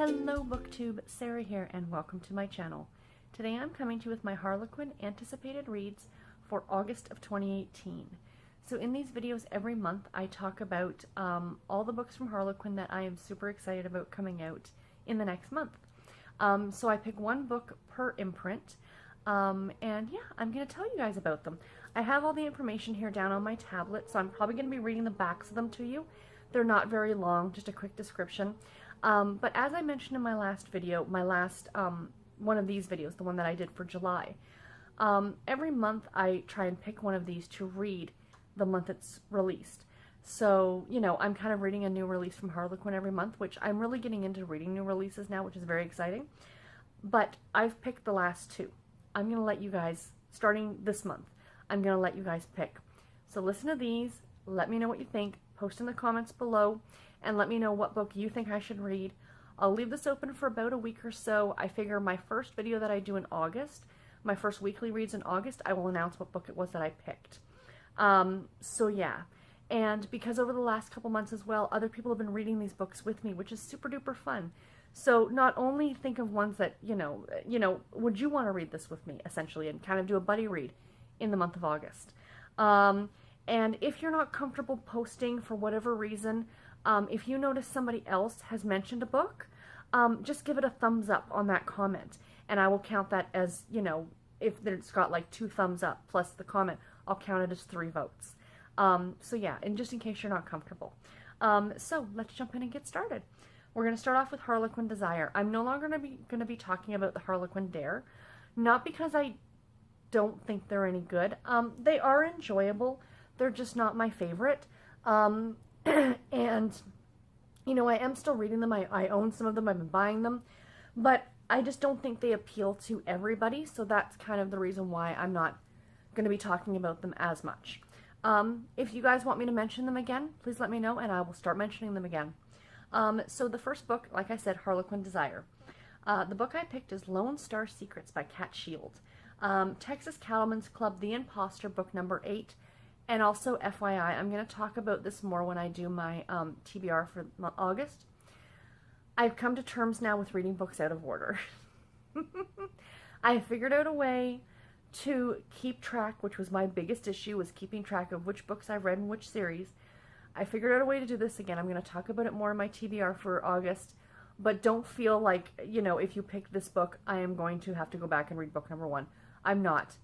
Hello BookTube, Sarah here and welcome to my channel. Today I'm coming to you with my Harlequin anticipated reads for August of 2018. So in these videos every month I talk about all the books from Harlequin that I am super excited about coming out in the next month. So I pick one book per imprint and yeah, I'm going to tell you guys about them. I have all the information here down on my tablet, so I'm probably going to be reading the backs of them to you. They're not very long, just a quick description. But as I mentioned in my last video, one of these videos, the one that I did for July, every month I try and pick one of these to read the month it's released. So, you know, I'm kind of reading a new release from Harlequin every month, which I'm really getting into reading new releases now, which is very exciting. But I've picked the last two. I'm going to let you guys, starting this month, I'm going to let you guys pick. So listen to these, let me know what you think, post in the comments below, and let me know what book you think I should read. I'll leave this open for about a week or so. I figure my first video that I do in August, my first weekly reads in August, I will announce what book it was that I picked. So yeah, and because over the last couple months as well, other people have been reading these books with me, which is super duper fun. So not only think of ones that, you know, would you want to read this with me, essentially, and kind of do a buddy read in the month of August. And if you're not comfortable posting for whatever reason, if you notice somebody else has mentioned a book, just give it a thumbs up on that comment, and I will count that as, you know, if it's got like 2 thumbs up plus the comment, I'll count it as 3 votes. So yeah, and just in case you're not comfortable. So let's jump in and get started. We're going to start off with Harlequin Desire. I'm no longer going to be talking about the Harlequin Dare, not because I don't think they're any good. They are enjoyable. They're just not my favorite. And, you know, I am still reading them. I own some of them. I've been buying them. But I just don't think they appeal to everybody. So that's kind of the reason why I'm not going to be talking about them as much. If you guys want me to mention them again, please let me know and I will start mentioning them again. So the first book, like I said, Harlequin Desire. The book I picked is Lone Star Secrets by Schield. Texas Cattlemen's Club, The Imposter, book number 8. And also, FYI, I'm going to talk about this more when I do my TBR for August. I've come to terms now with reading books out of order. I figured out a way to keep track, which was my biggest issue, was keeping track of which books I've read in which series. I figured out a way to do this again. I'm going to talk about it more in my TBR for August. But don't feel like, you know, if you pick this book, I am going to have to go back and read book number 1. I'm not.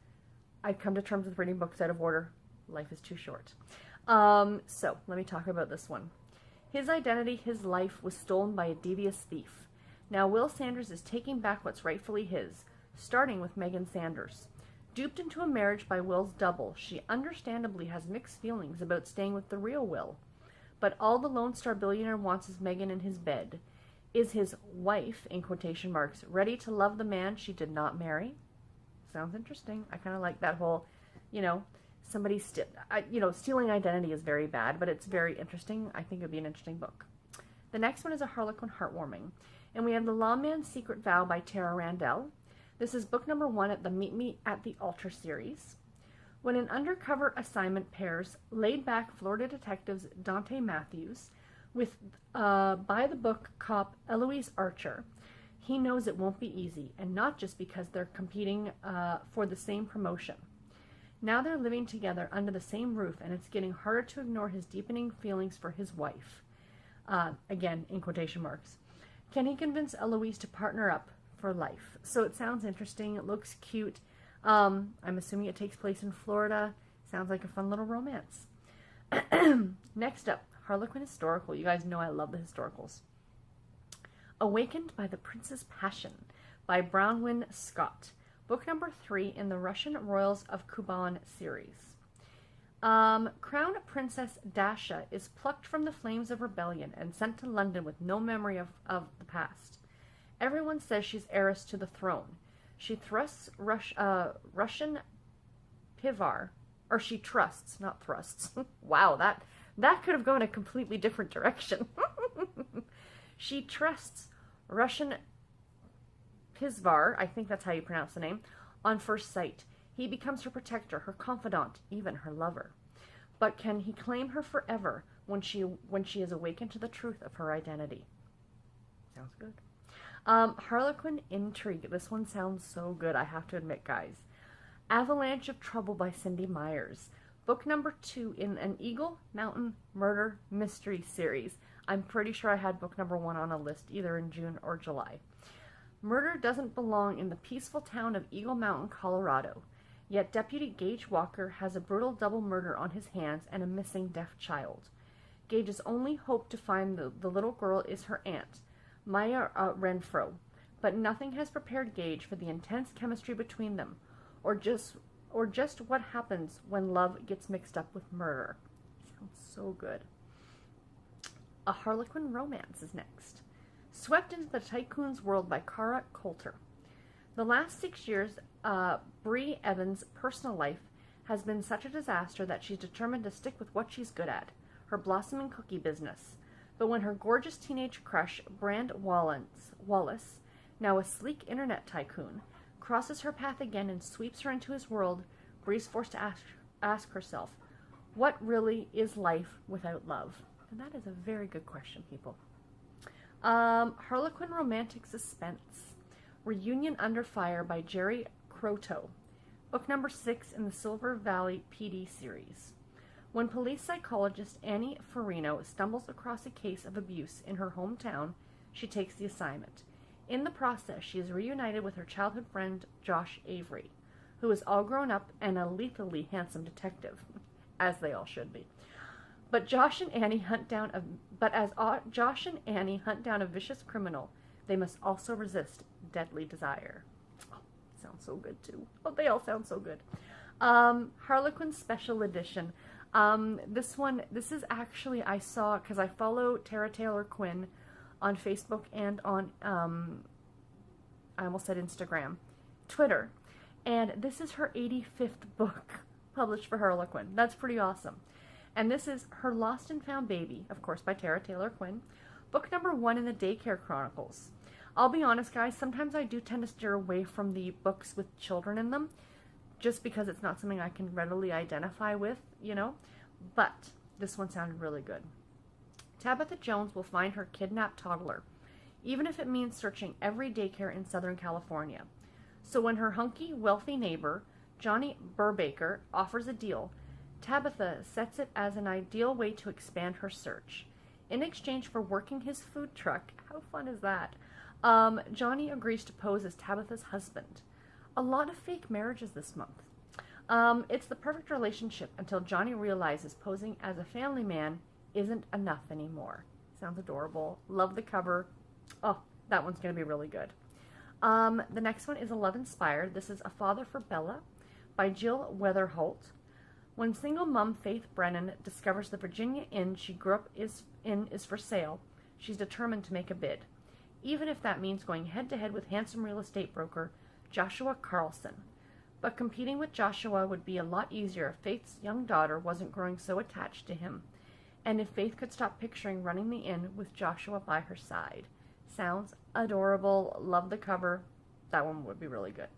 I've come to terms with reading books out of order. Life is too short. So, let me talk about this one. His identity, his life, was stolen by a devious thief. Now Will Sanders is taking back what's rightfully his, starting with Megan Sanders. Duped into a marriage by Will's double, she understandably has mixed feelings about staying with the real Will. But all the Lone Star billionaire wants is Megan in his bed. Is his wife, in quotation marks, ready to love the man she did not marry? Sounds interesting. I kind of like that whole, you know, somebody, you know, stealing identity is very bad, but it's very interesting. I think it would be an interesting book. The next one is a Harlequin Heartwarming. And we have The Lawman's Secret Vow by Randel. This is book number 1 at the Meet Me at the Altar series. When an undercover assignment pairs laid-back Florida detectives Dante Matthews with by-the-book cop Eloise Archer, he knows it won't be easy, and not just because they're competing for the same promotion. Now they're living together under the same roof, and it's getting harder to ignore his deepening feelings for his wife. Again, in quotation marks. Can he convince Eloise to partner up for life? So it sounds interesting. It looks cute. I'm assuming it takes place in Florida. Sounds like a fun little romance. Next up, Harlequin Historical. You guys know I love the historicals. Awakened by the Prince's Passion by Bronwyn Scott. Book number 3 in the Russian Royals of Kuban series. Crown Princess Dasha is plucked from the flames of rebellion and sent to London with no memory of the past. Everyone says she's heiress to the throne. She thrusts Russian Pivar, or she trusts, not thrusts. Wow, that could have gone a completely different direction. She trusts Russian Pisvar, I think that's how you pronounce the name, on first sight. He becomes her protector, her confidant, even her lover. But can he claim her forever when she is awakened to the truth of her identity? Sounds good. Harlequin Intrigue. This one sounds so good, I have to admit, guys. Avalanche of Trouble by Cindi Myers. Book number 2 in an Eagle Mountain Murder Mystery series. I'm pretty sure I had book number 1 on a list either in June or July. Murder doesn't belong in the peaceful town of Eagle Mountain, Colorado. Yet Deputy Gage Walker has a brutal double murder on his hands and a missing deaf child. Gage's only hope to find the little girl is her aunt, Maya Renfro, but nothing has prepared Gage for the intense chemistry between them, or just what happens when love gets mixed up with murder. Sounds so good. A Harlequin Romance is next. Swept into the Tycoon's world by Cara Colter. The last 6 years, Bree Evans' personal life has been such a disaster that she's determined to stick with what she's good at, her blossoming cookie business. But when her gorgeous teenage crush, Brand Wallace, now a sleek internet tycoon, crosses her path again and sweeps her into his world, Bree's forced to ask herself, what really is life without love? And that is a very good question, people. Harlequin Romantic Suspense. Reunion Under Fire by Geri Krotow. Book number 6 in the Silver Valley PD series. When police psychologist Annie Farino stumbles across a case of abuse in her hometown, she takes the assignment. In the process, she is reunited with her childhood friend Josh Avery, who is all grown up and a lethally handsome detective, as they all should be. But as Josh and Annie hunt down a vicious criminal, they must also resist deadly desire. Oh, sounds so good too. Oh, they all sound so good. Harlequin Special Edition. This is actually, I saw, because I follow Tara Taylor Quinn on Facebook and on, I almost said Instagram, Twitter. And this is her 85th book published for Harlequin. That's pretty awesome. And this is Her Lost and Found Baby, of course, by Tara Taylor Quinn. Book number 1 in the Daycare Chronicles. I'll be honest, guys, sometimes I do tend to steer away from the books with children in them, just because it's not something I can readily identify with, you know. But this one sounded really good. Tabitha Jones will find her kidnapped toddler, even if it means searching every daycare in Southern California. So when her hunky, wealthy neighbor, Johnny Burbaker, offers a deal, Tabitha sets it as an ideal way to expand her search. In exchange for working his food truck, how fun is that? Johnny agrees to pose as Tabitha's husband. A lot of fake marriages this month. It's the perfect relationship until Johnny realizes posing as a family man isn't enough anymore. Sounds adorable. Love the cover. Oh, that one's going to be really good. The next one is Love Inspired. This is A Father for Bella by Jill Weatherholt. When single mom Faith Brennan discovers the Virginia inn she grew up is for sale, she's determined to make a bid, even if that means going head-to-head with handsome real estate broker Joshua Carlson. But competing with Joshua would be a lot easier if Faith's young daughter wasn't growing so attached to him, and if Faith could stop picturing running the inn with Joshua by her side. Sounds adorable. Love the cover. That one would be really good.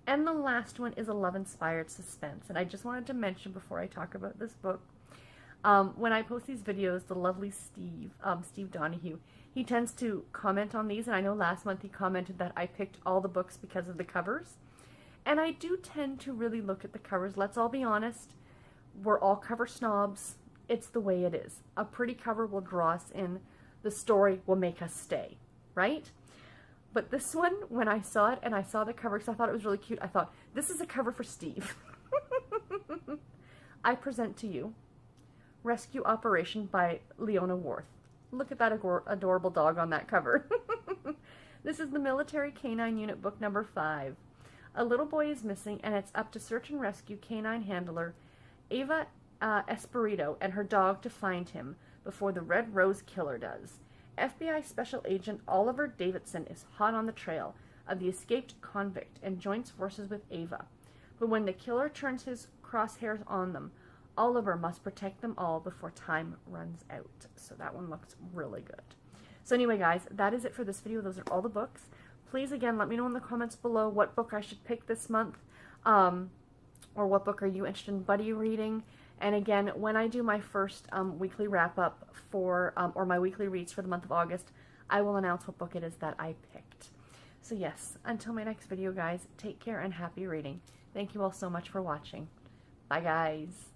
And the last one is a love-inspired suspense. And I just wanted to mention before I talk about this book, when I post these videos, the lovely Steve Donahue, he tends to comment on these. And I know last month he commented that I picked all the books because of the covers. And I do tend to really look at the covers. Let's all be honest. We're all cover snobs. It's the way it is. A pretty cover will draw us in. The story will make us stay, right? But this one, when I saw it and I saw the cover, because I thought it was really cute, I thought, this is a cover for Steve. I present to you Rescue Operation by Leona Worth. Look at that adorable dog on that cover. This is the Military Canine Unit book number 5. A little boy is missing, and it's up to search and rescue canine handler Ava Espirito and her dog to find him before the Red Rose Killer does. FBI Special Agent Oliver Davidson is hot on the trail of the escaped convict and joins forces with Ava. But when the killer turns his crosshairs on them, Oliver must protect them all before time runs out. So that one looks really good. So anyway, guys, that is it for this video. Those are all the books. Please, again, let me know in the comments below what book I should pick this month, or what book are you interested in buddy reading. And again, when I do my first weekly wrap-up for, or my weekly reads for the month of August, I will announce what book it is that I picked. So yes, until my next video, guys, take care and happy reading. Thank you all so much for watching. Bye, guys.